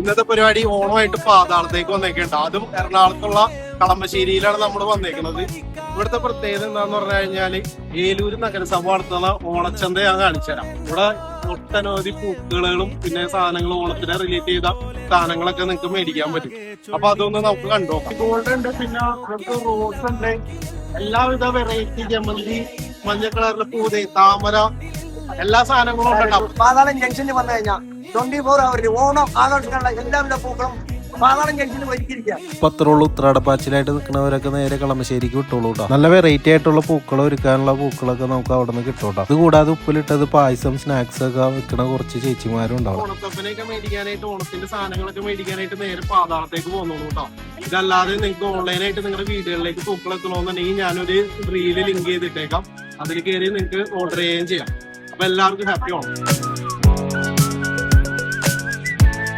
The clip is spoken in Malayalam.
ഇന്നത്തെ പരിപാടി ഓണമായിട്ട് പാതാളത്തേക്ക് വന്നേക്കുണ്ട്. അതും എറണാകുളത്തുള്ള കളമശ്ശേരിയിലാണ് നമ്മൾ വന്നേക്കുന്നത്. ഇവിടുത്തെ പ്രത്യേകത എന്താന്ന് പറഞ്ഞു കഴിഞ്ഞാല് ഏലൂര് നഗരസഭ നടത്തുന്ന ഓണച്ചന്ത ഞാൻ കാണിച്ചു തരാം. ഇവിടെ ഒട്ടനവധി പൂക്കളുകളും പിന്നെ സാധനങ്ങളും ഓണത്തിനെ റിലേറ്റ് ചെയ്ത സാധനങ്ങളൊക്കെ നിങ്ങൾക്ക് മേടിക്കാൻ പറ്റും. അപ്പൊ അതൊന്ന് നമുക്ക് കണ്ടുനോക്കാം. ഗോൾഡ് ഉണ്ട്, പിന്നെ റോസ് ഉണ്ട്, എല്ലാവിധ വെറൈറ്റി ജമന്തി, മഞ്ഞ കളറിലെ പൂത, താമര, എല്ലാ സാധനങ്ങളും ഉണ്ടാവും. പാതാളം ജംഗ്ഷനിൽ വന്നു കഴിഞ്ഞാൽ 24 hours ഓണം ആഘോഷിക്കാനുള്ള എല്ലാവിധ പൂക്കളും പാതാളം ജംഗ്ഷനിൽ ഒരുക്കിയിരിക്കുക. പത്രോള് ഉത്രാടപ്പാച്ചിലായിട്ട് നിൽക്കുന്നവരൊക്കെ നേരെ കളമശ്ശേരിക്ക് വിട്ടോളൂ കേട്ടോ. നല്ല വെറൈറ്റി ആയിട്ടുള്ള പൂക്കൾ ഒരുക്കാനുള്ള പൂക്കളൊക്കെ നമുക്ക് അവിടെ നിന്ന് കിട്ടും. അത് കൂടാതെ ഉപ്പിലിട്ടത് പായസം സ്നാക്സ് ഒക്കെ വെക്കണ കുറച്ച് ചേച്ചിമാരും ഉണ്ടാവും. ഓണത്തപ്പനൊക്കെ മേടിക്കാനായിട്ട്, ഓണത്തിന്റെ സാധനങ്ങളൊക്കെ മേടിക്കാനായിട്ട് നേരെ പാതാളത്തേക്ക് പോകുന്നുള്ളൂ കേട്ടോ. ഇതല്ലാതെ നിങ്ങൾക്ക് ഓൺലൈനായിട്ട് നിങ്ങളുടെ വീടുകളിലേക്ക് പൂക്കൾ എത്തണമെന്നുണ്ടെങ്കിൽ ഞാനൊരു റീല് ലിങ്ക് ചെയ്തിട്ടേക്കാം. അതിൽ കയറി നിങ്ങൾക്ക് ഓർഡർ ചെയ്യുകയും ചെയ്യാം. അപ്പൊ എല്ലാവർക്കും ഹാപ്പി ഓണം.